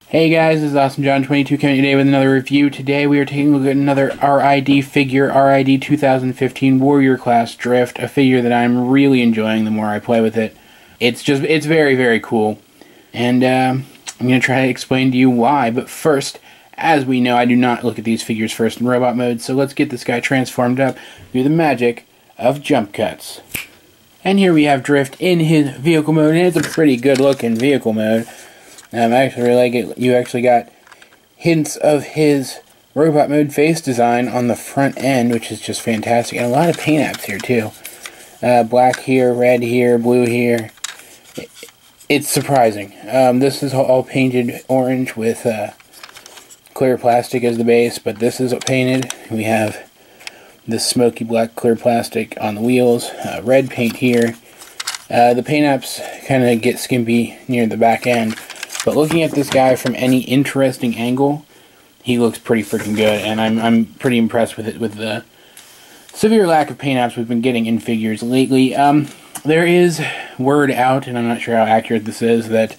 Hey guys, this is Awesome John 22 coming today with another review. Today we are taking a look at another R.I.D figure, R.I.D 2015 Warrior Class Drift, a figure that I'm really enjoying the more I play with it. It's very, very cool. And I'm going to try to explain to you why, but first, as we know, I do not look at these figures first in robot mode, so let's get this guy transformed up through the magic of jump cuts. And here we have Drift in his vehicle mode, and it's a pretty good looking vehicle mode. I actually really like it. You actually got hints of his robot mode face design on the front end, which is just fantastic. And a lot of paint apps here, too. Black here, red here, blue here. It's surprising. This is all painted orange with clear plastic as the base, but this is painted. We have this smoky black clear plastic on the wheels. Red paint here. The paint apps kind of get skimpy near the back end. But looking at this guy from any interesting angle, he looks pretty freaking good, and I'm pretty impressed with it, with the severe lack of paint apps we've been getting in figures lately. There is word out, and I'm not sure how accurate this is, that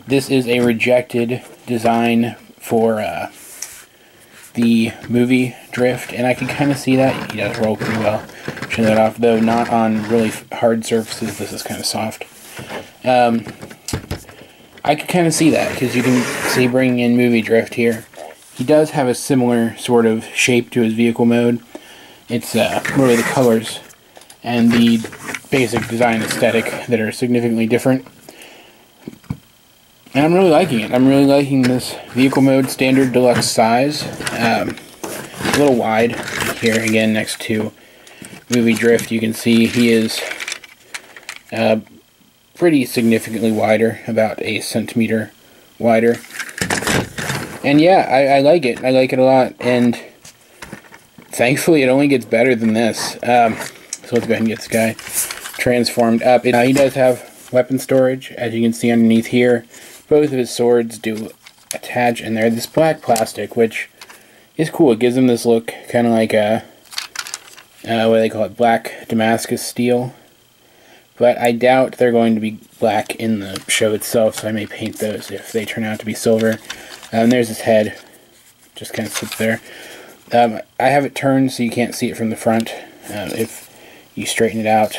this is a rejected design for the movie Drift, and I can kind of see that. He does roll pretty well. Turn that off, though not on really hard surfaces. This is kind of soft. I could kind of see that, because you can see bringing in movie Drift here. He does have a similar sort of shape to his vehicle mode. It's really the colors and the basic design aesthetic that are significantly different. And I'm really liking it. I'm really liking this vehicle mode standard deluxe size. A little wide here, again, next to movie Drift. You can see he is pretty significantly wider, about a centimeter wider. And yeah, I like it. I like it a lot, and thankfully it only gets better than this. So let's go ahead and get this guy transformed up. He does have weapon storage, as you can see underneath here. Both of his swords do attach in there. This black plastic, which is cool. It gives him this look kind of like a, what do they call it, black Damascus steel. But I doubt they're going to be black in the show itself, so I may paint those if they turn out to be silver. And there's his head. Just kind of sits there. I have it turned so you can't see it from the front. If you straighten it out,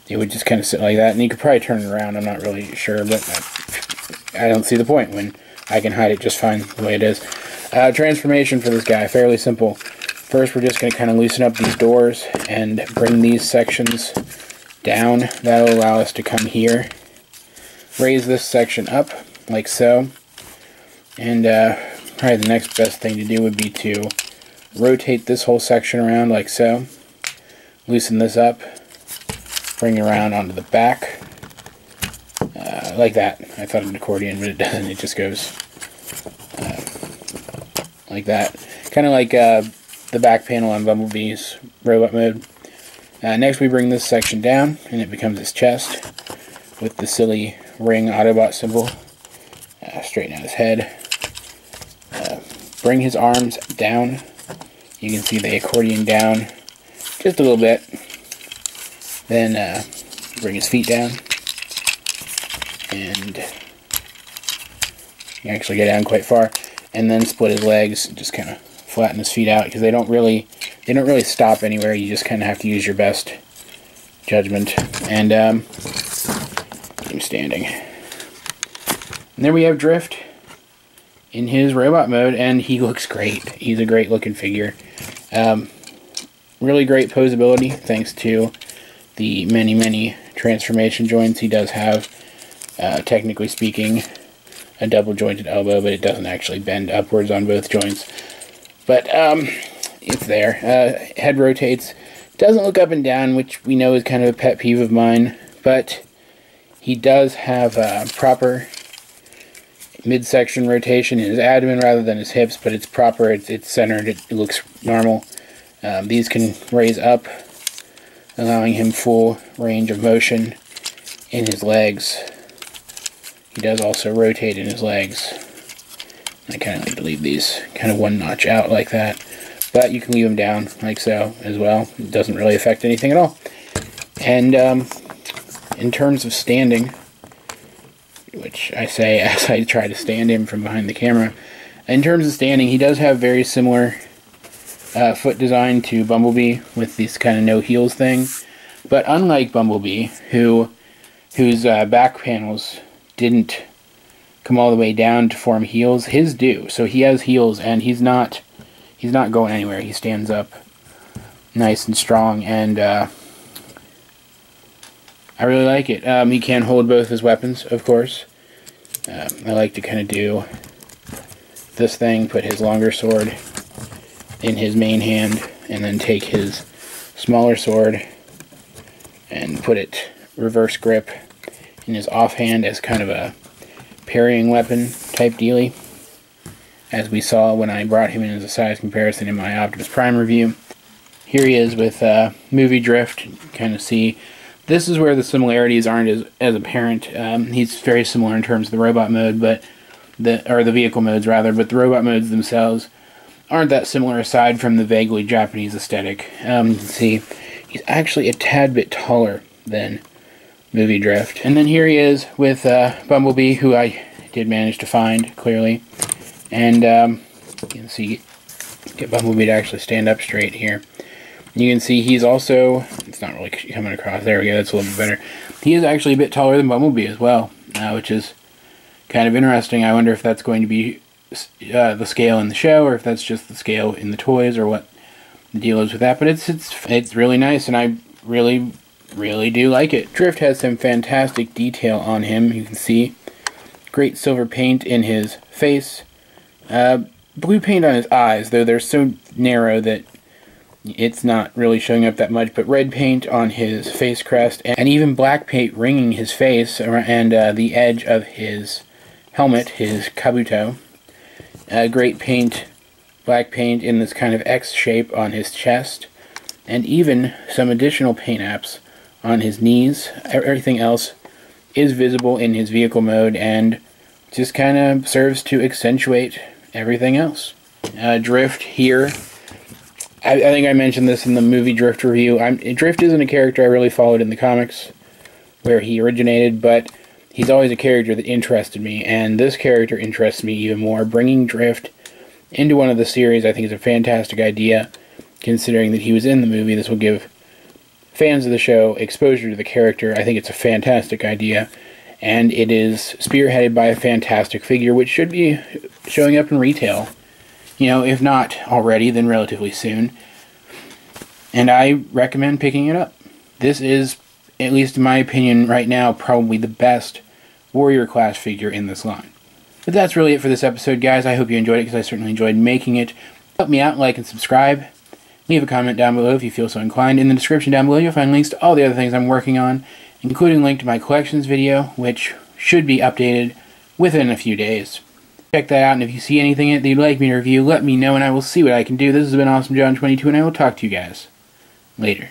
it would just kind of sit like that. And you could probably turn it around, I'm not really sure, but I don't see the point when I can hide it just fine the way it is. Transformation for this guy, fairly simple. First, we're just going to kind of loosen up these doors and bring these sections down. That'll allow us to come here, raise this section up like so, and probably the next best thing to do would be to rotate this whole section around like so, loosen this up, bring it around onto the back like that. I thought an accordion, but it doesn't. It just goes like that, kind of like the back panel on Bumblebee's robot mode. Next we bring this section down, and it becomes his chest with the silly ring Autobot symbol. Straighten out his head. Bring his arms down. You can see the accordion down just a little bit. Then bring his feet down. And you actually get down quite far. And then split his legs, just kind of flatten his feet out, because they don't really stop anywhere. You just kind of have to use your best judgment. And get him standing. And there we have Drift in his robot mode, and he looks great. He's a great looking figure. Really great posability, thanks to the many transformation joints. He does have, technically speaking, a double jointed elbow, but it doesn't actually bend upwards on both joints. But it's there. Head rotates. Doesn't look up and down, which we know is kind of a pet peeve of mine. But he does have proper midsection rotation in his abdomen rather than his hips, but it's proper. It's centered. It looks normal. These can raise up, allowing him full range of motion in his legs. He does also rotate in his legs. I kind of like to leave these kind of one notch out like that. But you can leave them down like so as well. It doesn't really affect anything at all. And in terms of standing, which I say as I try to stand him from behind the camera. In terms of standing, he does have very similar foot design to Bumblebee with this kind of no heels thing. But unlike Bumblebee, whose back panels didn't come all the way down to form heels, his do. So he has heels, and he's not going anywhere. He stands up nice and strong, and I really like it. He can hold both his weapons, of course. I like to kind of do this thing, put his longer sword in his main hand, and then take his smaller sword and put it reverse grip in his offhand as kind of a parrying weapon type dealy, as we saw when I brought him in as a size comparison in my Optimus Prime review. Here he is with movie drift. You kind of see this is where the similarities aren't as apparent. He's very similar in terms of the robot mode, but the vehicle modes rather, but the robot modes themselves aren't that similar aside from the vaguely Japanese aesthetic. You can see he's actually a tad bit taller than Movie Drift. And then here he is with Bumblebee, who I did manage to find, clearly. And you can see, get Bumblebee to actually stand up straight here. You can see he's also, it's not really coming across, there we go, that's a little bit better. He is actually a bit taller than Bumblebee as well, which is kind of interesting. I wonder if that's going to be the scale in the show, or if that's just the scale in the toys, or what the deal is with that. But it's really nice, and I really do like it. Drift has some fantastic detail on him. You can see great silver paint in his face, blue paint on his eyes, though they're so narrow that it's not really showing up that much, but red paint on his face crest, and even black paint ringing his face and the edge of his helmet, his kabuto. Great paint, black paint in this kind of X shape on his chest, and even some additional paint apps on his knees. Everything else is visible in his vehicle mode and just kind of serves to accentuate everything else. Drift here. I think I mentioned this in the movie Drift review. Drift isn't a character I really followed in the comics where he originated, but he's always a character that interested me, and this character interests me even more. Bringing Drift into one of the series I think is a fantastic idea, considering that he was in the movie. This will give fans of the show exposure to the character. I think it's a fantastic idea, and it is spearheaded by a fantastic figure, which should be showing up in retail. You know, if not already, then relatively soon. And I recommend picking it up. This is, at least in my opinion right now, probably the best Warrior class figure in this line. But that's really it for this episode, guys. I hope you enjoyed it, because I certainly enjoyed making it. Help me out, like and subscribe. Leave a comment down below if you feel so inclined. In the description down below, you'll find links to all the other things I'm working on, including a link to my collections video, which should be updated within a few days. Check that out, and if you see anything that you'd like me to review, let me know, and I will see what I can do. This has been Awesome John 22, and I will talk to you guys later.